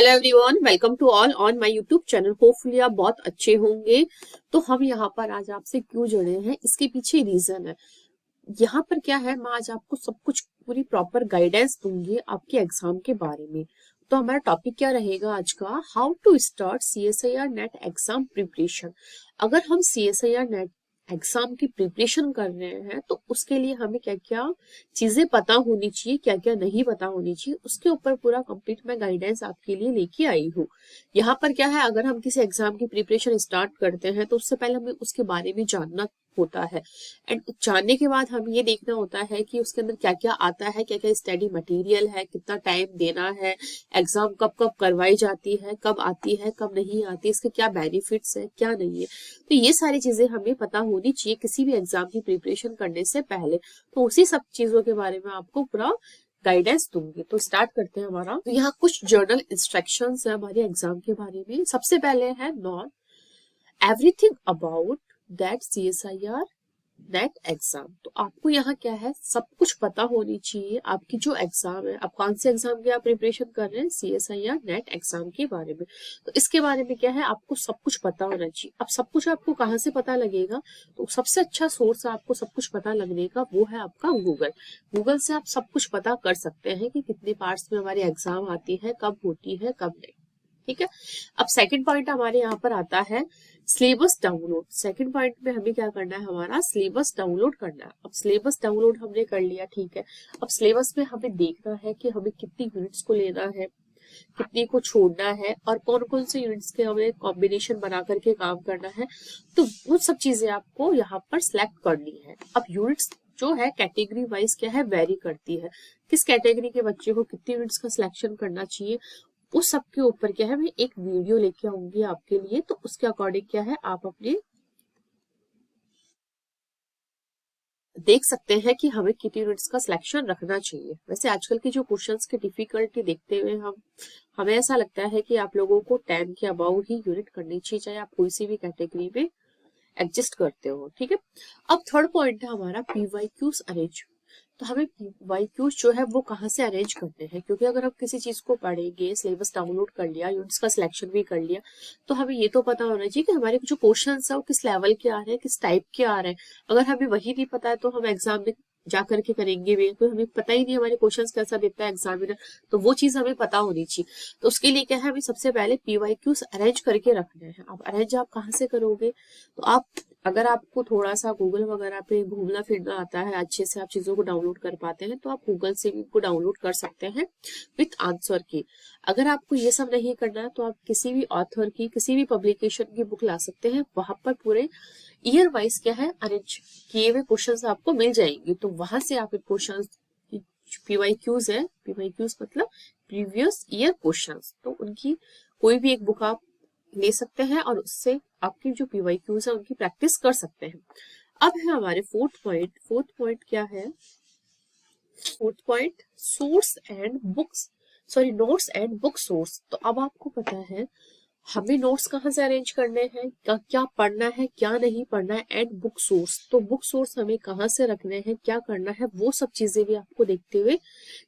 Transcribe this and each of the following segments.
Hello everyone, welcome to all on my YouTube channel. Hopefully आप बहुत अच्छे होंगे। तो हम यहाँ पर आज आपसे क्यों जुड़े हैं, इसके पीछे रीजन है। यहाँ पर क्या है, मैं आज आपको सब कुछ पूरी प्रॉपर गाइडेंस दूंगी आपके एग्जाम के बारे में। तो हमारा टॉपिक क्या रहेगा आज का, how to start CSIR NET exam preparation. अगर हम CSIR नेट एग्जाम की प्रिपरेशन कर रहे हैं तो उसके लिए हमें क्या क्या चीजें पता होनी चाहिए, क्या क्या नहीं पता होनी चाहिए, उसके ऊपर पूरा कंप्लीट मैं गाइडेंस आपके लिए लेके आई हूँ। यहाँ पर क्या है, अगर हम किसी एग्जाम की प्रिपरेशन स्टार्ट करते हैं तो उससे पहले हमें उसके बारे में जानना होता है। एंड जानने के बाद हमें ये देखना होता है कि उसके अंदर क्या क्या आता है, क्या क्या स्टडी मटेरियल है, कितना टाइम देना है, एग्जाम कब कब करवाई जाती है, कब आती है, कब नहीं आती, इसके क्या बेनिफिट्स है, क्या नहीं है। तो ये सारी चीजें हमें पता होनी चाहिए किसी भी एग्जाम की प्रिपरेशन करने से पहले। तो उसी सब चीजों के बारे में आपको पूरा गाइडेंस दूंगी। तो स्टार्ट करते हैं हमारा। तो यहाँ कुछ जर्नल इंस्ट्रक्शंस है हमारे एग्जाम के बारे में। सबसे पहले है not everything about that CSIR NET exam. तो आपको यहाँ क्या है, सब कुछ पता होनी चाहिए आपकी जो एग्जाम है, आप कौन से एग्जाम की आप प्रिपरेशन कर रहे हैं, CSIR नेट एग्जाम के बारे में। तो इसके बारे में क्या है, आपको सब कुछ पता होना चाहिए। अब सब कुछ आपको कहाँ से पता लगेगा, तो सबसे अच्छा सोर्स आपको सब कुछ पता लगने का वो है आपका गूगल। गूगल से आप सब कुछ पता कर सकते हैं कि कितने पार्ट्स में हमारी एग्जाम आती है, कब होती है, कब नहीं। ठीक है। अब सेकंड पॉइंट हमारे यहाँ पर आता है सिलेबस डाउनलोड। सेकंड पॉइंट में हमें क्या करना है, हमारा सिलेबस डाउनलोड करना है। अब सिलेबस डाउनलोड हमने कर लिया, ठीक है। अब सिलेबस में हमें देखना है कि हमें कितनी यूनिट्स को लेना है, कितनी को छोड़ना है, और कौन कौन से यूनिट्स के हमें कॉम्बिनेशन बना करके काम करना है। तो वो सब चीजें आपको यहाँ पर सिलेक्ट करनी है। अब यूनिट्स जो है कैटेगरी वाइज क्या है, वेरी करती है। किस कैटेगरी के बच्चे को कितनी यूनिट्स का सिलेक्शन करना चाहिए, उस सब के ऊपर क्या है, मैं एक वीडियो लेके आऊंगी आपके लिए। तो उसके अकॉर्डिंग क्या है, आप अपने देख सकते हैं कि हमें कितनी यूनिट्स का सिलेक्शन रखना चाहिए। वैसे आजकल की जो क्वेश्चंस की डिफिकल्टी देखते हुए हमें ऐसा लगता है कि आप लोगों को 10 के अबाउ ही यूनिट करनी चाहिए, चाहे आप कोई सी भी कैटेगरी में एडजस्ट करते हो। ठीक है। अब थर्ड पॉइंट है हमारा PYQs अरेंज। तो हमें PYQs जो है वो कहाँ से अरेंज करते हैं, क्योंकि अगर हम किसी चीज को पढ़ेंगे, सिलेबस डाउनलोड कर लिया, यूनिट्स का सिलेक्शन भी कर लिया, तो हमें ये तो पता होना चाहिए कि हमारे जो क्वेश्चंस है वो किस लेवल के आ रहे हैं, किस टाइप के आ रहे हैं। अगर हमें वही नहीं पता है तो हम एग्जाम में जा करके करेंगे भी, तो हमें पता ही नहीं हमारे क्वेश्चंस कैसा देता है एग्जामिनर। तो वो चीज हमें पता होनी चाहिए। तो उसके लिए क्या है, हमें सबसे पहले PYQs अरेंज करके रखने हैं। अब अरेंज आप कहाँ से करोगे, तो आप अगर आपको थोड़ा सा गूगल वगैरह पे घूमना फिरना आता है, अच्छे से आप चीजों को डाउनलोड कर पाते हैं, तो आप गूगल से भी इनको डाउनलोड कर सकते हैं विथ आंसर की। अगर आपको ये सब नहीं करना है तो आप किसी भी ऑथर की, किसी भी पब्लिकेशन की बुक ला सकते हैं। वहां पर पूरे ईयर वाइज क्या है, अरेंज किए हुए क्वेश्चन आपको मिल जाएंगे। तो वहां से आप क्वेश्चन PYQs है, PYQs मतलब प्रीवियस ईयर क्वेश्चंस, तो उनकी कोई भी एक बुक आप ले सकते हैं और उससे आपकी जो PYQs है उनकी प्रैक्टिस कर सकते हैं। अब है हमारे फोर्थ पॉइंट। फोर्थ पॉइंट क्या है, fourth point source and books, sorry notes and book source. तो अब आपको पता है हमें नोट्स कहाँ से अरेंज करने हैं, क्या क्या पढ़ना है, क्या नहीं पढ़ना है, एंड बुक सोर्स। तो बुक सोर्स हमें कहाँ से रखने हैं, क्या करना है, वो सब चीजें भी आपको देखते हुए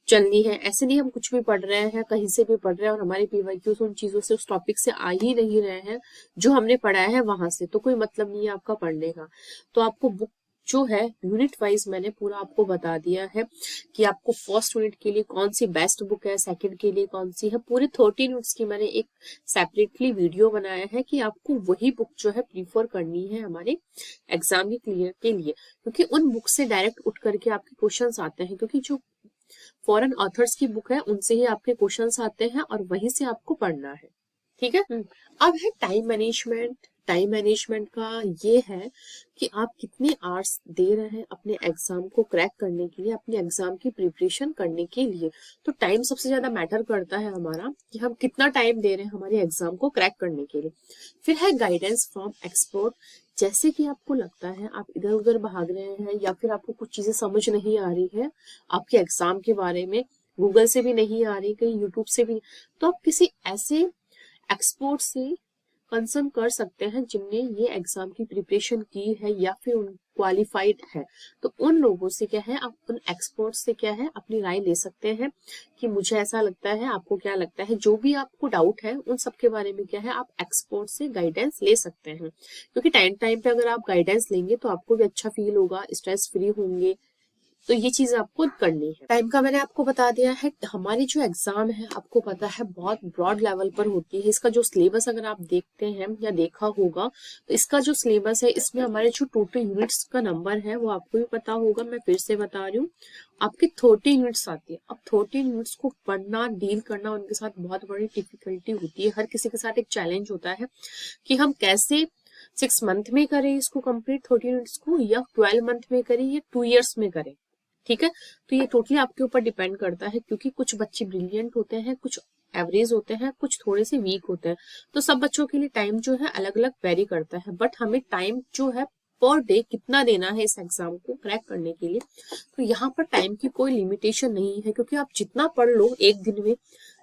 चलनी है। ऐसे नहीं हम कुछ भी पढ़ रहे हैं, कहीं से भी पढ़ रहे हैं और हमारे PYQs उन चीजों से, उस टॉपिक से आ ही नहीं रहे हैं जो हमने पढ़ा है वहां से, तो कोई मतलब नहीं है आपका पढ़ने का। तो आपको बुक जो है यूनिट वाइज मैंने पूरा आपको बता दिया है कि आपको फर्स्ट यूनिट के लिए कौन सी बेस्ट बुक है, सेकंड के लिए कौन सी है। पूरे 13 यूनिट्स की मैंने एक सेपरेटली वीडियो बनाया है कि आपको वही बुक जो है प्रीफर करनी है हमारे एग्जाम के क्लियर के लिए, क्योंकि उन बुक से डायरेक्ट उठ करके आपके क्वेश्चंस आते हैं। क्योंकि जो फॉरेन ऑथर्स की बुक है उनसे ही आपके क्वेश्चंस आते हैं और वहीं से आपको पढ़ना है। ठीक है। अब है टाइम मैनेजमेंट। टाइम मैनेजमेंट का ये है कि आप कितने आवर्स दे रहे हैं अपने एग्जाम को क्रैक करने के लिए, अपने एग्जाम की प्रिपरेशन करने के लिए। तो टाइम सबसे ज्यादा मैटर करता है हमारा, कि हम कितना टाइम दे रहे हैं हमारे एग्जाम को क्रैक करने के लिए। फिर है गाइडेंस फ्रॉम एक्सपर्ट। जैसे कि आपको लगता है आप इधर उधर भाग रहे हैं या फिर आपको कुछ चीजें समझ नहीं आ रही है आपके एग्जाम के बारे में, गूगल से भी नहीं आ रही, कहीं यूट्यूब से भी, तो आप किसी ऐसे एक्सपर्ट से कंसर्न कर सकते हैं जिनने ये एग्जाम की प्रिपरेशन की है, या फिर क्वालिफाइड है, तो उन लोगों से क्या है, आप उन एक्सपर्ट से क्या है अपनी राय ले सकते हैं कि मुझे ऐसा लगता है, आपको क्या लगता है, जो भी आपको डाउट है उन सब के बारे में क्या है आप एक्सपर्ट से गाइडेंस ले सकते हैं। क्योंकि टाइम टाइम पे अगर आप गाइडेंस लेंगे तो आपको भी अच्छा फील होगा, स्ट्रेस फ्री होंगे, तो ये चीज आपको करनी है। टाइम का मैंने आपको बता दिया है। हमारी जो एग्जाम है आपको पता है बहुत ब्रॉड लेवल पर होती है। इसका जो सिलेबस अगर आप देखते हैं या देखा होगा तो इसका जो सिलेबस है इसमें हमारे जो टोटल यूनिट्स का नंबर है वो आपको भी पता होगा। मैं फिर से बता रही हूँ, आपकी 30 यूनिट्स आती है। अब 30 यूनिट्स को पढ़ना, डील करना, उनके साथ बहुत बड़ी डिफिकल्टी होती है। हर किसी के साथ एक चैलेंज होता है कि हम कैसे 6 मंथ में करें इसको कंप्लीट 30 यूनिट्स को, या 12 मंथ में करें, या 2 ईयर्स में करें। ठीक है, तो ये टोटली आपके ऊपर डिपेंड करता है, क्योंकि कुछ बच्चे ब्रिलियंट होते हैं, कुछ एवरेज होते हैं, कुछ थोड़े से वीक होते हैं। तो सब बच्चों के लिए टाइम जो है अलग अलग वेरी करता है। बट हमें टाइम जो है पर डे कितना देना है इस एग्जाम को क्रैक करने के लिए, तो यहाँ पर टाइम की कोई लिमिटेशन नहीं है। क्योंकि आप जितना पढ़ लो एक दिन में,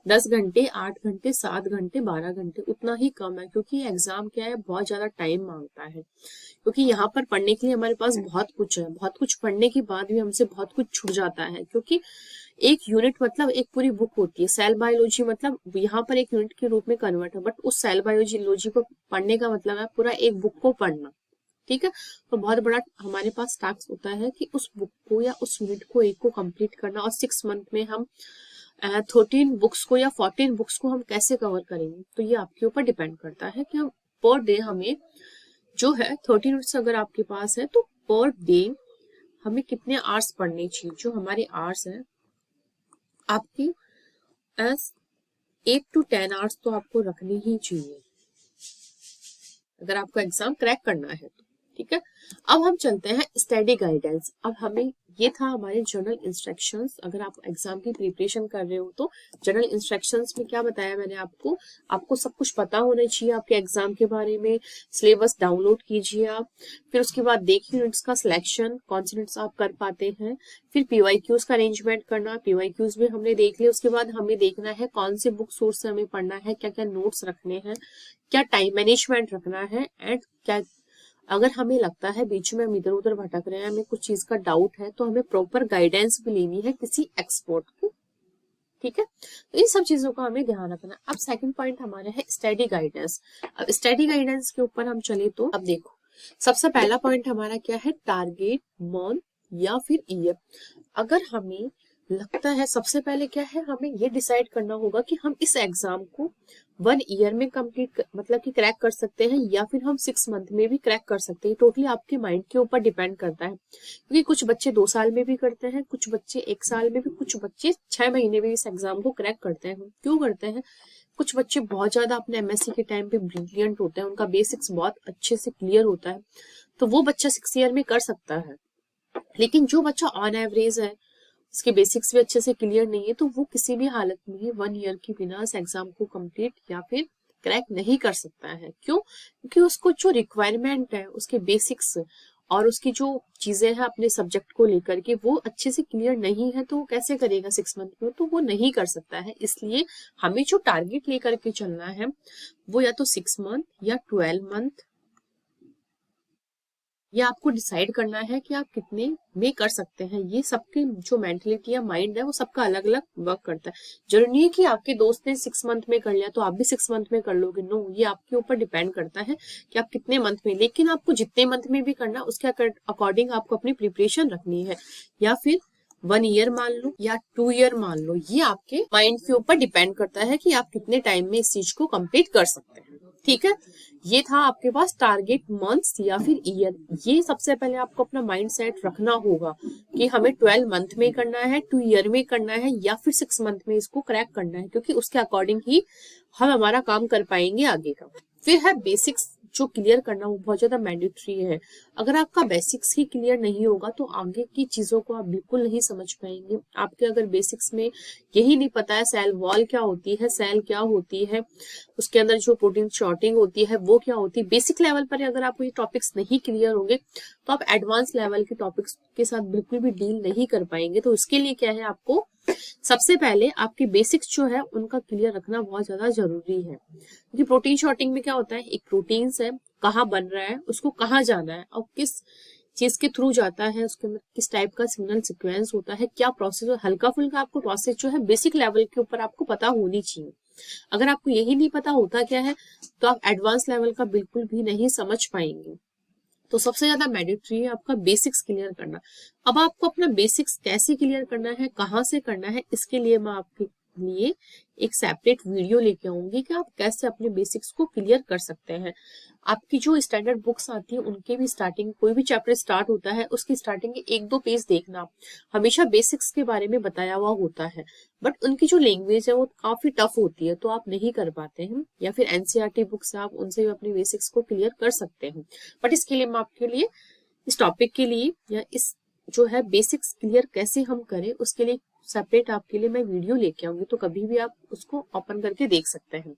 10 घंटे, 8 घंटे, 7 घंटे, 12 घंटे, उतना ही कम है। क्योंकि एग्जाम क्या है बहुत ज्यादा टाइम मांगता है। क्योंकि यहाँ पर पढ़ने के लिए हमारे पास बहुत कुछ है, बहुत कुछ पढ़ने के बाद भी हमसे बहुत कुछ छूट जाता है। क्योंकि एक यूनिट मतलब एक पूरी बुक होती है। सेल बायोलॉजी मतलब यहाँ पर एक यूनिट के रूप में कन्वर्ट है, बट उस सेल बायोलॉजी को पढ़ने का मतलब है पूरा एक बुक को पढ़ना। ठीक है, तो बहुत बड़ा हमारे पास टास्क होता है कि उस बुक को या उस यूनिट को एक को कंप्लीट करना। और 6 मंथ में हम 13 बुक्स को या 14 बुक्स को हम कैसे कवर करेंगे, तो ये आपके ऊपर डिपेंड करता है कि हम पर डे हमें जो है 30 मिनट्स अगर आपके पास है तो पर डे हमें कितने आवर्स पढ़ने चाहिए। जो हमारे आवर्स है आपकी 8 to 10 आवर्स तो आपको रखने ही चाहिए अगर आपको एग्जाम क्रैक करना है तो। ठीक है, अब हम चलते हैं स्टडी गाइडेंस। अब हमें ये था हमारे जनरल इंस्ट्रक्शंस। अगर आप एग्जाम की प्रिपरेशन कर रहे हो तो जनरल इंस्ट्रक्शंस में क्या बताया मैंने आपको सब कुछ पता होना चाहिए आपके एग्जाम के बारे में। सिलेबस डाउनलोड कीजिए आप, फिर उसके बाद देखिए यूनिट्स का सिलेक्शन, कौन से यूनिट्स आप कर पाते हैं। फिर पीवाईक्यूज का अरेंजमेंट करना, पीवाईक्यूज भी हमने देख लिया। उसके बाद हमें देखना है कौन से बुक सोर्स से हमें पढ़ना है, क्या क्या नोट्स रखने हैं, क्या टाइम मैनेजमेंट रखना है, एंड क्या अगर हमें लगता है बीच में हम इधर उधर भटक रहे हैं, हमें कुछ चीज का डाउट है, तो हमें प्रॉपर गाइडेंस भी लेनी है किसी एक्सपर्ट की। ठीक है, तो इन सब चीजों का हमें ध्यान रखना। अब सेकंड पॉइंट हमारा है स्टडी गाइडेंस। अब स्टडी गाइडेंस के ऊपर हम चले तो अब देखो, सबसे पहला पॉइंट हमारा क्या है, टारगेट मंथ या फिर ईयर। अगर हमें लगता है, सबसे पहले क्या है, हमें ये डिसाइड करना होगा कि हम इस एग्जाम को 1 ईयर में कंप्लीट मतलब कि क्रैक कर सकते हैं या फिर हम 6 मंथ में भी क्रैक कर सकते हैं। टोटली आपके माइंड के ऊपर डिपेंड करता है। क्योंकि कुछ बच्चे 2 साल में भी करते हैं, कुछ बच्चे 1 साल में भी, कुछ बच्चे 6 महीने में इस एग्जाम को क्रैक करते हैं। क्यों करते हैं? कुछ बच्चे बहुत ज्यादा अपने एमएससी के टाइम पे ब्रिलियंट होते हैं, उनका बेसिक्स बहुत अच्छे से क्लियर होता है, तो वो बच्चा 6 ईयर में कर सकता है। लेकिन जो बच्चा ऑन एवरेज है, इसके बेसिक्स भी अच्छे से क्लियर नहीं है, तो वो किसी भी हालत में 1 ईयर के बिना इस एग्जाम को कंप्लीट या फिर क्रैक नहीं कर सकता है। क्यों? क्योंकि उसको जो रिक्वायरमेंट है, उसके बेसिक्स और उसकी जो चीजें हैं अपने सब्जेक्ट को लेकर के, वो अच्छे से क्लियर नहीं है, तो वो कैसे करेगा 6 मंथ में? तो वो नहीं कर सकता है। इसलिए हमें जो टारगेट लेकर के चलना है वो या तो 6 मंथ या 12 मंथ, ये आपको डिसाइड करना है कि आप कितने में कर सकते हैं। ये सबकी जो मेंटलिटी या माइंड है वो सबका अलग अलग वर्क करता है। जरूरी नहीं है कि आपके दोस्त ने 6 मंथ में कर लिया तो आप भी 6 मंथ में कर लोगे। नो, ये आपके ऊपर डिपेंड करता है कि आप कितने मंथ में, लेकिन आपको जितने मंथ में भी करना उसके अकॉर्डिंग आपको अपनी प्रिपरेशन रखनी है। या फिर 1 ईयर मान लो या 2 ईयर मान लो, ये आपके माइंड के ऊपर डिपेंड करता है कि आप कितने टाइम में इस चीज को कंप्लीट कर सकते हैं। ठीक है, ये था आपके पास टारगेट मंथ्स या फिर ईयर। ये सबसे पहले आपको अपना माइंड सेट रखना होगा कि हमें 12 मंथ में करना है, 2 ईयर में करना है या फिर 6 मंथ में इसको क्रैक करना है, क्योंकि उसके अकॉर्डिंग ही हम हमारा काम कर पाएंगे आगे का। फिर है बेसिक्स जो क्लियर करना, वो बहुत ज्यादा मैंडेटरी है। अगर आपका बेसिक्स ही क्लियर नहीं होगा तो आगे की चीजों को आप बिल्कुल नहीं समझ पाएंगे। आपके अगर बेसिक्स में यही नहीं पता है सेल वॉल क्या होती है, सेल क्या होती है, उसके अंदर जो प्रोटीन शॉर्टिंग होती है वो क्या होती है, बेसिक लेवल पर अगर आपको ये टॉपिक्स नहीं क्लियर होंगे तो आप एडवांस लेवल के टॉपिक्स के साथ बिल्कुल भी डील नहीं कर पाएंगे। तो इसके लिए क्या है, आपको सबसे पहले आपके बेसिक्स जो है उनका क्लियर रखना बहुत ज्यादा जरूरी है। क्योंकि प्रोटीन शॉर्टिंग में क्या होता है, एक प्रोटीन है, कहाँ बन रहा है, उसको कहाँ जाना है और किस चीज के थ्रू जाता है, उसके अंदर किस टाइप का सिग्नल सीक्वेंस होता है, क्या प्रोसेस, हल्का फुल्का आपको प्रोसेस जो है बेसिक लेवल के ऊपर आपको पता होनी चाहिए। अगर आपको यही नहीं पता होता क्या है तो आप एडवांस लेवल का बिल्कुल भी नहीं समझ पाएंगे। तो सबसे ज्यादा मैंडेटरी है आपका बेसिक्स क्लियर करना। अब आपको अपना बेसिक्स कैसे क्लियर करना है, कहाँ से करना है, इसके लिए मैं आपके लिए एक सेपरेट वीडियो लेके आऊंगी कि आप कैसे अपने बेसिक्स को क्लियर कर सकते हैं। आपकी जो स्टैंडर्ड बुक्स आती है उनके भी स्टार्टिंग, कोई भी चैप्टर स्टार्ट होता है उसकी स्टार्टिंग के 1-2 पेज देखना, हमेशा बेसिक्स के बारे में बताया हुआ होता है, बट उनकी जो लैंग्वेज है वो काफी टफ होती है तो आप नहीं कर पाते हैं। या फिर एनसीईआरटी बुक्स आप उनसे भी अपने बेसिक्स को क्लियर कर सकते हैं। बट इसके लिए मैं आपके लिए इस टॉपिक के लिए या इस जो है बेसिक्स क्लियर कैसे हम करें उसके लिए सेपरेट आपके लिए मैं वीडियो लेके आऊंगी, तो कभी भी आप उसको ओपन करके देख सकते हैं।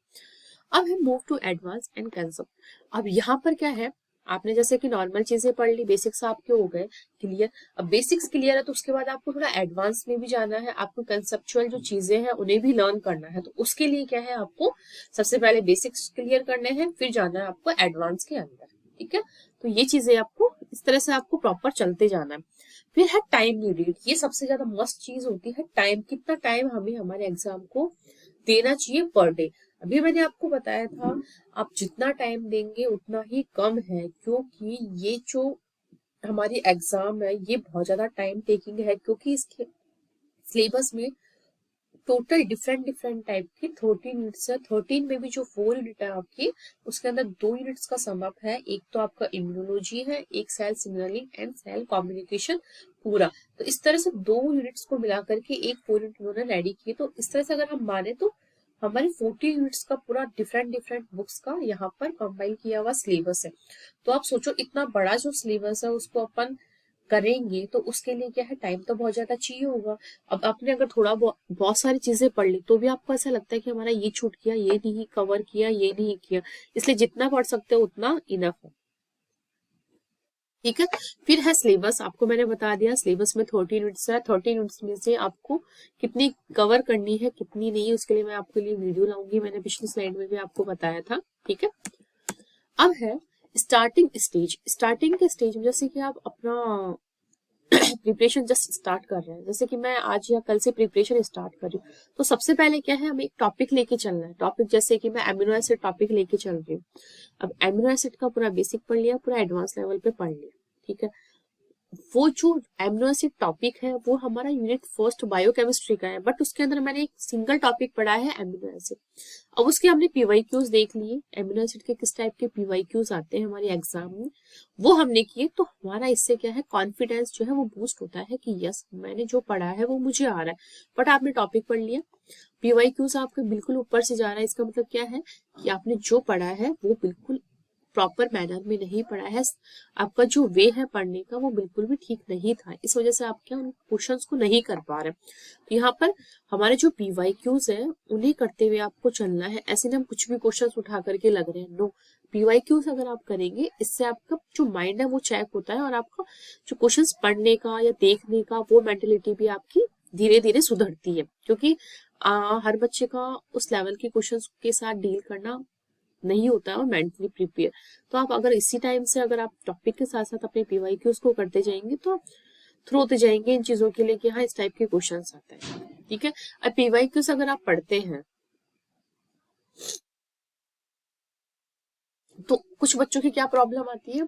अब है move to advance and concept. अब यहाँ पर क्या है, आपने जैसे कि नॉर्मल चीजें पढ़ ली, बेसिक्स आपके हो गए क्लियर। अब बेसिक्स क्लियर है तो उसके बाद आपको थोड़ा एडवांस में भी जाना है, आपको कंसेप्चुअल जो चीजें हैं उन्हें भी लर्न करना है। तो उसके लिए क्या है, आपको सबसे पहले बेसिक्स क्लियर करने हैं, फिर जाना है आपको एडवांस के अंदर। ठीक है, तो ये चीजें आपको इस तरह से आपको प्रॉपर चलते जाना है। फिर है टाइम नीडेड, ये सबसे ज्यादा मस्त चीज होती है। टाइम, कितना टाइम हमें हमारे एग्जाम को देना चाहिए पर डे। अभी मैंने आपको बताया था आप जितना टाइम देंगे उतना ही कम है, क्योंकि ये जो हमारी एग्जाम है ये बहुत ज्यादा टाइम टेकिंग है, क्योंकि इसके सिलेबस में टोटल डिफरेंट टाइप की 13 यूनिट्स है। 13 में भी जो 4 यूनिट है आपकी, उसके अंदर 2 यूनिट्स का सम अप है। एक तो आपका इम्यूनोलॉजी है, एक cell signalling and cell communication पूरा। तो इस तरह से 2 यूनिट्स को मिलाकर के एक 4 यूनिट उन्होंने रेडी किए। तो इस तरह से अगर हम माने तो हमारे 40 यूनिट्स का पूरा डिफरेंट बुक्स का यहाँ पर कंबाइन किया हुआ सिलेबस है। तो आप सोचो इतना बड़ा जो सिलेबस है उसको अपन करेंगे तो उसके लिए क्या है, टाइम तो बहुत ज्यादा चाहिए होगा। अब आपने अगर थोड़ा बहुत सारी चीजें पढ़ ली तो भी आपको ऐसा लगता है कि हमारा ये छूट गया, ये नहीं कवर किया, ये नहीं किया, इसलिए जितना पढ़ सकते हो उतना इनफ है। ठीक है, फिर है सिलेबस। आपको मैंने बता दिया सिलेबस में 13 यूनिट्स है। 13 यूनिट्स में से आपको कितनी कवर करनी है कितनी नहीं, उसके लिए मैं आपके लिए वीडियो लाऊंगी, मैंने पिछली स्लाइड में भी आपको बताया था। ठीक है, अब है स्टार्टिंग स्टेज। स्टार्टिंग के स्टेज में जैसे कि आप अपना प्रिपरेशन जस्ट स्टार्ट कर रहे हैं, जैसे कि मैं आज या कल से प्रिपरेशन स्टार्ट कर रही हूँ, तो सबसे पहले क्या है, हमें एक टॉपिक लेके चलना है। टॉपिक जैसे कि मैं एमिनो एसिड टॉपिक लेके चल रही हूँ। अब एमिनो एसिड का पूरा बेसिक पढ़ लिया, पूरा एडवांस लेवल पे पढ़ लिया। ठीक है, वो जो एमिनो एसिड टॉपिक है वो हमारा यूनिट फर्स्ट बायोकेमिस्ट्री का है, बट उसके अंदर मैंने एक सिंगल टॉपिक पढ़ा है एमिनो एसिड। अब उसके हमने पीवाईक्यूज देख लिए, एमिनो एसिड के किस टाइप के पीवाईक्यूज आते हैं हमारे एग्जाम में, वो हमने किए। तो हमारा इससे क्या है, कॉन्फिडेंस जो है वो बूस्ट होता है कि यस मैंने जो पढ़ा है वो मुझे आ रहा है। बट आपने टॉपिक पढ़ लिया, पीवाईक्यूज आपके बिल्कुल ऊपर से जा रहा है, इसका मतलब क्या है कि आपने जो पढ़ा है वो बिल्कुल प्रॉपर मैनर में नहीं पढ़ा है, आपका जो वे है पढ़ने का वो बिल्कुल भी ठीक नहीं था, इस वजह से आप क्या उन क्वेश्चंस को नहीं कर पा रहे। तो यहाँ पर हमारे जो पीवाईक्यूज है उन्हें करते हुए आपको चलना है, ऐसे नहीं हम कुछ भी क्वेश्चंस उठा करके लग रहे हैं, नो। पीवाईक्यूज अगर आप करेंगे इससे आपका जो माइंड है वो चेक होता है, और आपका जो क्वेश्चंस पढ़ने का या देखने का वो मेंटेलिटी भी आपकी धीरे धीरे सुधरती है, क्योंकि हर बच्चे का उस लेवल के क्वेश्चंस के साथ डील करना नहीं होता है और मेंटली प्रिपेयर। तो आप अगर इसी टाइम से अगर आप टॉपिक के साथ साथ अपने पीवाईक्यूज को करते जाएंगे तो आप थ्रू होते जाएंगे इन चीजों के लिए कि हाँ इस टाइप के क्वेश्चन आते हैं। ठीक है, अब पीवाईक्यूज अगर आप पढ़ते हैं तो कुछ बच्चों की क्या प्रॉब्लम आती है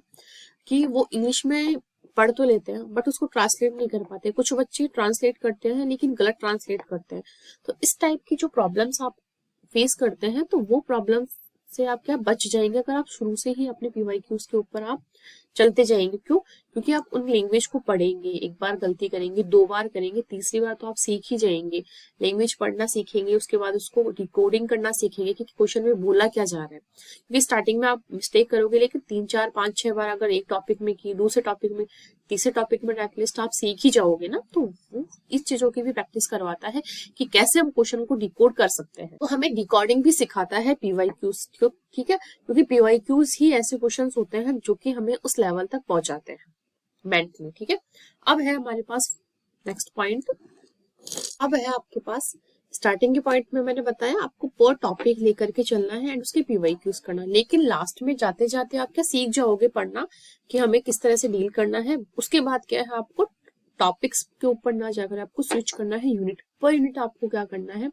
कि वो इंग्लिश में पढ़ तो लेते हैं बट उसको ट्रांसलेट नहीं कर पाते। कुछ बच्चे ट्रांसलेट करते हैं लेकिन गलत ट्रांसलेट करते हैं। तो इस टाइप की जो प्रॉब्लम्स आप फेस करते हैं तो वो प्रॉब्लम से आप क्या बच जाएंगे अगर आप शुरू से ही अपने पीवाईक्यूज के ऊपर आप चलते जाएंगे। क्यों? क्योंकि आप उन लैंग्वेज को पढ़ेंगे, एक बार गलती करेंगे, 2 बार करेंगे, तीसरी बार तो आप सीख ही जाएंगे। लैंग्वेज पढ़ना सीखेंगे, उसके बाद उसको डिकोडिंग करना सीखेंगे कि क्वेश्चन में बोला क्या जा रहा है। क्योंकि स्टार्टिंग में आप मिस्टेक करोगे, लेकिन 3, 4, 5, 6 बार अगर एक टॉपिक में की, दूसरे टॉपिक में, तीसरे टॉपिक में एटलीस्ट आप सीख ही जाओगे ना। तो वो इस चीजों की भी प्रैक्टिस करवाता है कि कैसे हम क्वेश्चन को डिकोड कर सकते हैं। तो हमें डिकोडिंग भी सिखाता है पीवाईक्यूज। ठीक है, क्योंकि पीवाईक्यूज ही ऐसे क्वेश्चन होते हैं जो कि हमें उस लेवल तक पहुंचाते हैं मेंटली। ठीक है, अब है हमारे पास नेक्स्ट पॉइंट, अब है आपके पास स्टार्टिंग के पॉइंट में मैंने बताया आपको पर टॉपिक लेकर के चलना है एंड उसके पीवाईक्यूज करना, लेकिन लास्ट में जाते जाते आप क्या सीख जाओगे पढ़ना कि हमें किस तरह से डील करना है। उसके बाद क्या है, आपको टॉपिक्स के ऊपर ना जाकर आपको स्विच करना है यूनिट पर यूनिट। आपको क्या करना है,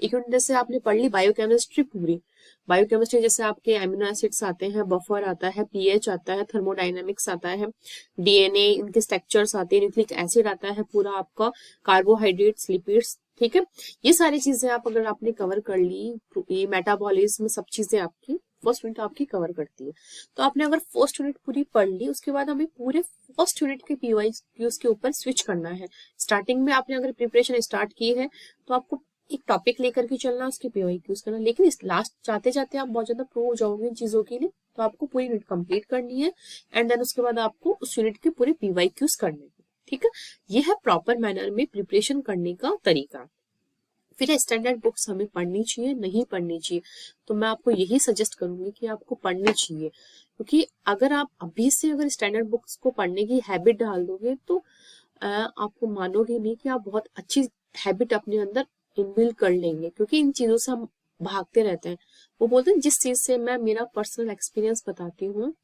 एक यूनिट जैसे आपने पढ़ ली बायोकेमिस्ट्री पूरी, बायोकेमिस्ट्री जैसे आपके एमिनो एसिड्स आते हैं, बफर आता है, पीएच आता है, थर्मोडायनेमिक्स आता है, डीएनए इनके स्ट्रक्चर्स आते हैं, न्यूक्लिक एसिड आता है, पूरा आपका कार्बोहाइड्रेट्स, लिपिड्स, ठीक है। ये सारी चीजें आप अगर आपने कवर कर ली, ये मेटाबॉलिज्म सब चीजें आपकी फर्स्ट यूनिट आपकी कवर करती है। तो आपने अगर फर्स्ट यूनिट पूरी पढ़ ली, उसके बाद हमें पूरे फर्स्ट यूनिट के पीवाईक्यूज के ऊपर स्विच करना है। स्टार्टिंग में आपने अगर प्रिपरेशन स्टार्ट की है तो आपको एक टॉपिक लेकर के चलना, उसके पीवाईक्यूज करना, लेकिन इस लास्ट जाते जाते आप बहुत ज्यादा प्रो हो जाओगे इन चीजों के लिए, तो आपको पूरी यूनिट कंप्लीट करनी है एंड देन उसके बाद आपको उस यूनिट के पूरे पीवाईक्यूज करने हैं, ठीक है। ये है प्रॉपर मैनर में प्रिपरेशन करने का तरीका। फिर स्टैंडर्ड बुक्स हमें पढ़नी चाहिए, नहीं पढ़नी चाहिए, तो मैं आपको यही सजेस्ट करूंगी कि आपको पढ़नी चाहिए, क्योंकि अगर आप अभी से अगर स्टैंडर्ड बुक्स को पढ़ने की हैबिट डाल दोगे तो आपको मानोगे नहीं कि आप बहुत अच्छी हैबिट अपने अंदर इनबिल्ड कर लेंगे, क्योंकि इन चीजों से हम भागते रहते हैं। वो बोलते हैं, जिस चीज से मैं मेरा पर्सनल एक्सपीरियंस बताती हूँ,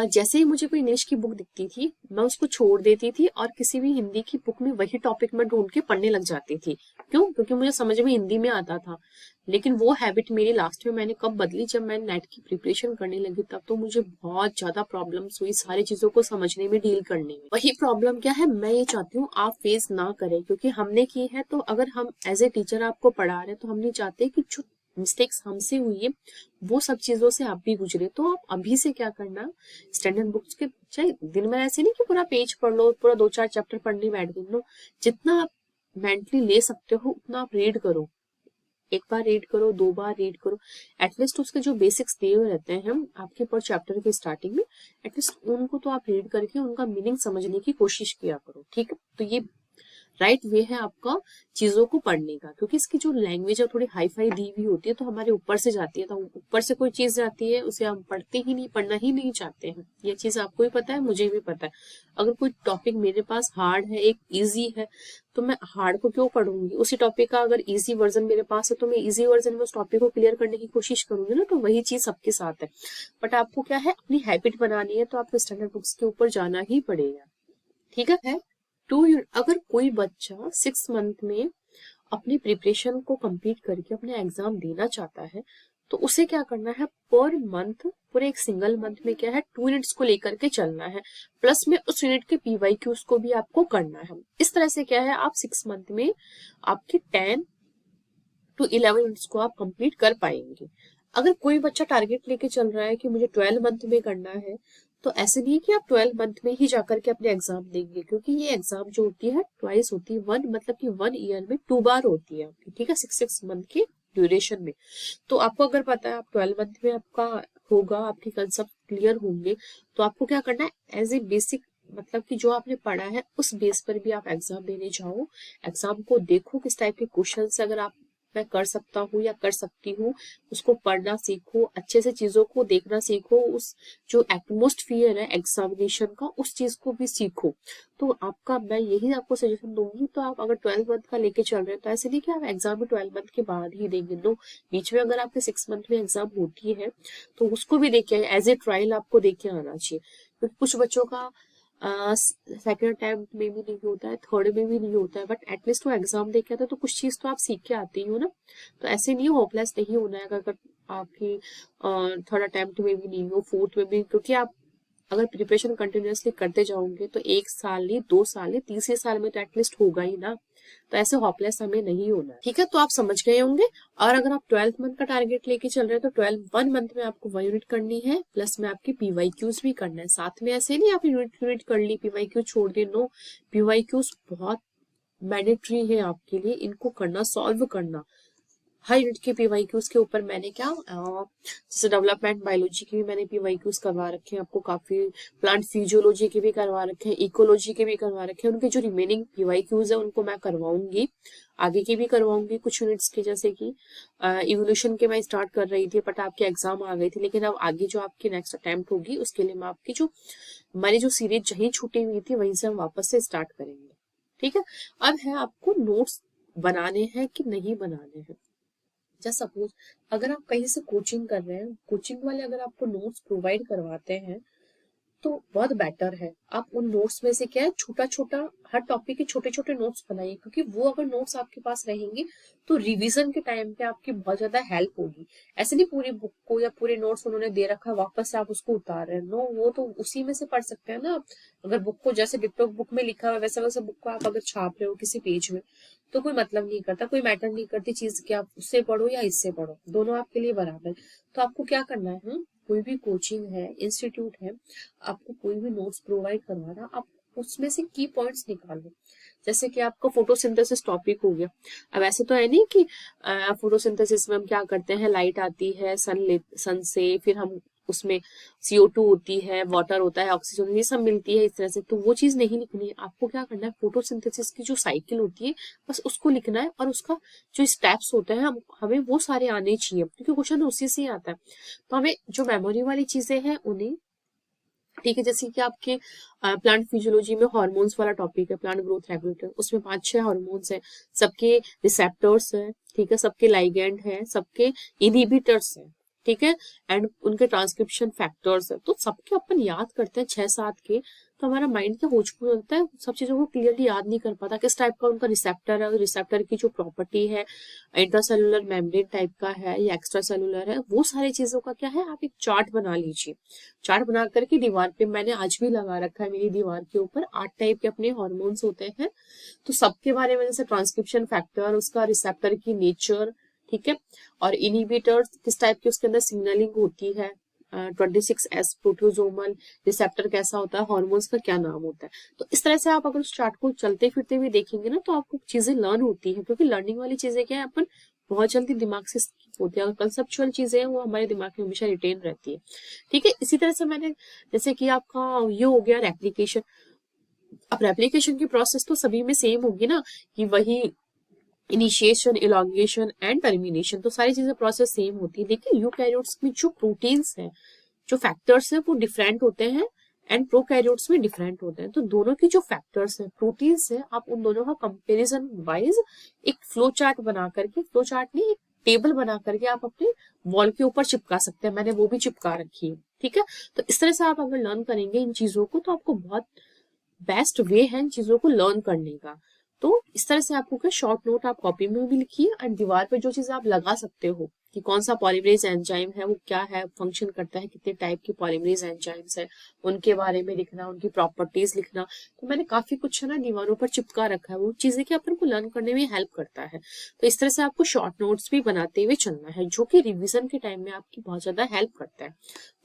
जैसे ही मुझे कोई इंग्लिश की बुक दिखती थी मैं उसको छोड़ देती थी और किसी भी हिंदी की बुक में वही टॉपिक मैं ढूंढ के पढ़ने लग जाती थी। क्यों? क्योंकि मुझे समझ में हिंदी में आता था। लेकिन वो हैबिट मेरी लास्ट में मैंने कब बदली, जब मैं नेट की प्रिपरेशन करने लगी, तब तो मुझे बहुत ज्यादा प्रॉब्लम्स हुई सारी चीजों को समझने में, डील करने में। वही प्रॉब्लम क्या है, मैं ये चाहती हूँ आप फेस ना करें, क्योंकि हमने की है, तो अगर हम एज ए टीचर आपको पढ़ा रहे हैं तो हम नहीं चाहते कि जो मिस्टेक्स हमसे हुई है वो सब चीजों से आप भी गुजरे। तो आप अभी से क्या करना, स्टैंडर्ड बुक्स के चाहे दिन में ऐसे नहीं कि पूरा पेज पढ़ लो, पूरा 2-4 चैप्टर पढ़ने बैठ गए, नो, जितना आप मेंटली ले सकते हो उतना आप रीड करो। एक बार रीड करो, 2 बार रीड करो, एटलीस्ट उसके जो बेसिक्स दिए हुए रहते हैं हम आपके पर चैप्टर के स्टार्टिंग में, एटलीस्ट उनको तो आप रीड करके उनका मीनिंग समझने की कोशिश किया करो, ठीक है। तो ये राइट वे है आपका चीजों को पढ़ने का, क्योंकि इसकी जो लैंग्वेज है थोड़ी हाई फाई दी हुई होती है, तो हमारे ऊपर से जाती है, तो ऊपर से कोई चीज जाती है उसे हम पढ़ते ही नहीं, पढ़ना ही नहीं चाहते हैं। ये चीज आपको भी पता है, मुझे भी पता है। अगर कोई टॉपिक मेरे पास हार्ड है, एक इजी है, तो मैं हार्ड को क्यों पढ़ूंगी? उसी टॉपिक का अगर इजी वर्जन मेरे पास है तो मैं इजी वर्जन में उस टॉपिक को क्लियर करने की कोशिश करूंगी ना। तो वही चीज सबके साथ है, बट आपको क्या है, अपनी हैबिट बनानी है, तो आपको स्टैंडर्ड बुक्स के ऊपर जाना ही पड़ेगा, ठीक है। अगर कोई बच्चा 6 मंथ में अपनी प्रिपरेशन को कंप्लीट करके अपने एग्जाम देना चाहता है, तो उसे क्या करना है, पर मंथ, पूरे एक सिंगल मंथ में क्या है, 2 यूनिट्स को लेकर के चलना है, प्लस में उस यूनिट के पीवाईक्यूज को भी आपको करना है। इस तरह से क्या है, आप 6 मंथ में आपके 10 to 11 यूनिट्स को आप कंप्लीट कर पाएंगे। अगर कोई बच्चा टारगेट लेके चल रहा है कि मुझे 12 मंथ में करना है, तो ऐसे नहीं है कि आप 12 मंथ में ही जाकर के अपने एग्जाम देंगे, क्योंकि ये एग्जाम जो होती है ट्वाइस होती है, वन मतलब कि 1 ईयर में 2 बार होती है आपकी, ठीक है, 6 मंथ की ड्यूरेशन में। तो आपको अगर पता है आप 12 मंथ में आपका होगा, आपके कंसेप्ट क्लियर होंगे, तो आपको क्या करना है, एज ए बेसिक, मतलब कि जो आपने पढ़ा है उस बेस पर भी आप एग्जाम देने जाओ। एग्जाम को देखो किस टाइप के क्वेश्चन अगर आप मैं कर सकता हूँ या कर सकती हूँ, उसको पढ़ना सीखो, अच्छे से चीजों को देखना सीखो, उस जो एटमोस्फियर है एग्जामिनेशन का उस चीज को भी सीखो। तो आपका मैं यही आपको सजेशन दूंगी। तो आप अगर 12 मंथ का लेके चल रहे हैं तो ऐसे नहीं कि आप एग्जाम भी 12 मंथ के बाद ही देंगे, नो, बीच में अगर आपके 6 मंथ में एग्जाम होती है तो उसको भी देखे, एज ए ट्रायल आपको देके आना चाहिए, क्योंकि कुछ बच्चों का सेकेंड अटेम्प्ट में भी नहीं होता है, थर्ड में भी नहीं होता है, बट एटलीस्ट वो एग्जाम दे के आता है, तो कुछ चीज तो आप सीख के आते ही हो ना। तो ऐसे नहीं होपलेस नहीं होना है अगर आपकी थर्ड अटेम्प्ट में भी नहीं हो, फोर्थ में भी, क्योंकि आप अगर प्रिपरेशन कंटिन्यूअसली करते जाओगे तो 1 साल नहीं, 2 साल नहीं, तीसरे साल में तो एटलीस्ट होगा ही ना। तो ऐसे होपलेस हमें नहीं होना है, ठीक है। तो आप समझ गए होंगे। और अगर आप 12 मंथ का टारगेट लेके चल रहे हैं तो 1 मंथ में आपको 1 यूनिट करनी है, प्लस में आपकी पीवाईक्यूज भी करना है साथ में। ऐसे नहीं आप यूनिट कर ली, पीवाईक्यू छोड़ दी, नो, पीवाईक्यूज बहुत मैंडेटरी है आपके लिए, इनको करना, सॉल्व करना। हर यूनिट के पीवाईक्यूज के ऊपर मैंने क्या जैसे डेवलपमेंट बायोलॉजी के भी मैंने पीवाईक्यूज करवा रखे हैं आपको, काफी प्लांट फिजियोलॉजी के भी करवा रखे हैं, इकोलॉजी के भी करवा रखे हैं। उनके जो रिमेनिंग पीवाईक्यूज है उनको मैं करवाऊंगी, आगे की भी करवाऊंगी कुछ यूनिट्स के, जैसे कि इवोल्यूशन के मैं स्टार्ट कर रही थी बट आपके एग्जाम आ गई थी, लेकिन अब आगे जो आपकी नेक्स्ट अटेम्प्ट होगी उसके लिए मैं आपकी जो हमारी जो सीरीज जहीं छूटी हुई थी वहीं से हम वापस से स्टार्ट करेंगे, ठीक है। अब है आपको नोट्स बनाने हैं कि नहीं बनाने हैं। जैसे सपोज अगर आप कहीं से कोचिंग कर रहे हैं, कोचिंग वाले अगर आपको नोट्स प्रोवाइड करवाते हैं तो बहुत बेटर है। आप उन नोट्स में से क्या है, छोटा छोटा हर टॉपिक के छोटे छोटे नोट्स बनाइए, क्योंकि वो अगर नोट्स आपके पास रहेंगे तो रिवीजन के टाइम पे आपकी बहुत ज्यादा हेल्प होगी। ऐसे नहीं पूरी बुक को या पूरे नोट्स उन्होंने दे रखा है वापस से आप उसको उतार रहे हैं, नो, वो तो उसी में से पढ़ सकते हैं ना आप। अगर बुक को जैसे डिक्टो बुक में लिखा हुआ वैसे वैसे बुक को आप अगर छाप रहे हो किसी पेज में, तो कोई मतलब नहीं करता, कोई मैटर नहीं करती चीज कि आप उससे पढ़ो या इससे पढ़ो, दोनों आपके लिए बराबर। तो आपको क्या करना है, कोई भी कोचिंग है, इंस्टीट्यूट है, आपको कोई भी नोट्स प्रोवाइड करवाना, आप उसमें से की पॉइंट्स निकालो। जैसे कि आपका फोटोसिंथेसिस टॉपिक हो गया। अब ऐसे तो है नहीं कि फोटोसिंथेसिस में हम क्या करते हैं, लाइट आती है सन से, फिर हम उसमें CO2 होती है, वाटर होता है, ऑक्सीजन, ये सब मिलती है इस तरह से, तो वो चीज नहीं लिखनी है। आपको क्या करना है, फोटोसिंथेसिस की जो साइकिल होती है बस उसको लिखना है, और उसका जो स्टेप्स होते हैं हमें वो सारे आने चाहिए, क्योंकि क्वेश्चन उसी से आता है। तो हमें जो मेमोरी वाली चीजें हैं उन्हें, ठीक है, जैसे कि आपके प्लांट फिजियोलॉजी में हार्मोन्स वाला टॉपिक है, प्लांट ग्रोथ रेगुलेटर, उसमें 5-6 हार्मोन्स हैं, सबके रिसेप्टर्स हैं, ठीक है, सबके लाइगेंड हैं, सबके इनहिबिटर्स हैं, ठीक है, एंड उनके ट्रांसक्रिप्शन फैक्टर्स है। तो सबके अपन याद करते हैं 6-7 के, तो हमारा माइंड क्या होचपुच होता है, सब चीजों को क्लियरली याद नहीं कर पाता, किस टाइप का उनका रिसेप्टर है, रिसेप्टर की जो प्रॉपर्टी है, इंट्रासेलुलर मेम्ब्रेन टाइप का है या एक्स्ट्रा सेलुलर है, वो सारी चीजों का क्या है, आप एक चार्ट बना लीजिए। चार्ट बना करके दीवार पे, मैंने आज भी लगा रखा है मेरी दीवार के ऊपर, 8 टाइप के अपने हार्मोन्स होते हैं, तो सबके बारे में, जैसे ट्रांसक्रिप्शन फैक्टर, उसका रिसेप्टर की नेचर, ठीक है, और इनहिबिटर किस टाइप की उसके अंदर सिग्नलिंग होती है, 26S प्रोटोजोमल रिसेप्टर कैसा होता है, हार्मोन्स का क्या नाम होता है। तो इस तरह से आप अगर उस चार्ट को चलते फिरते हुए देखेंगे ना, तो आपको चीजें लर्न होती है, क्योंकि लर्निंग वाली चीजें क्या है, अपन बहुत जल्दी दिमाग से skip होती है, और कंसेप्चुअल चीजें हैं वो हमारे दिमाग में हमेशा रिटेन रहती है, ठीक है। इसी तरह से मैंने, जैसे कि आपका ये हो गया रेप्लिकेशन। अब रेप्लिकेशन की प्रोसेस तो सभी में सेम होगी ना, कि वही इनिशिएशन, इलॉन्गेशन एंड टर्मिनेशन, तो सारी चीजें प्रोसेस सेम होती है, लेकिन यूकैरियोट्स में जो प्रोटीन्स हैं, जो फैक्टर्स हैं, वो डिफरेंट होते हैं, एंड प्रोकैरियोट्स में डिफरेंट होते हैं। तो दोनों की जो फैक्टर्स हैं, प्रोटीन्स हैं, आप उन दोनों का कंपैरिजन वाइज एक फ्लो चार्ट बना करके, फ्लो चार्ट नहीं, एक टेबल बना करके आप अपने वॉल के ऊपर चिपका सकते हैं, मैंने वो भी चिपका रखी है, ठीक है। तो इस तरह से आप अगर लर्न करेंगे इन चीजों को, तो आपको बहुत बेस्ट वे है इन चीजों को लर्न करने का। तो इस तरह से आपको क्या, शॉर्ट नोट आप कॉपी में भी लिखिए, एंड दीवार पे जो चीज आप लगा सकते हो कि कौन सा पॉलीमरेज एंजाइम है, वो क्या है, फंक्शन करता है, कितने टाइप के पॉलीमरेज एंजाइम्स है, उनके बारे में लिखना, उनकी प्रॉपर्टीज लिखना। तो मैंने काफी कुछ है ना दीवारों पर चिपका रखा है, वो चीजें कि अपन को लर्न करने में हेल्प करता है। तो इस तरह से आपको शॉर्ट नोट्स भी बनाते हुए चलना है, जो कि रिविजन के टाइम में आपकी बहुत ज्यादा हेल्प करता है।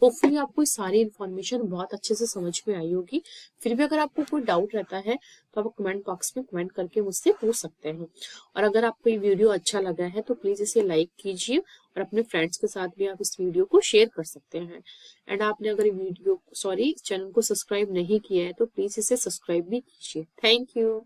होपफुली आपको सारी इन्फॉर्मेशन बहुत अच्छे से समझ में आई होगी। फिर भी अगर आपको कोई डाउट रहता है तो आप कमेंट बॉक्स में कमेंट करके मुझसे पूछ सकते हैं। और अगर आपको ये वीडियो अच्छा लगा है तो प्लीज इसे लाइक कीजिए, और अपने फ्रेंड्स के साथ भी आप इस वीडियो को शेयर कर सकते हैं। एंड आपने अगर चैनल को सब्सक्राइब नहीं किया है तो प्लीज इसे सब्सक्राइब भी कीजिए। Thank you.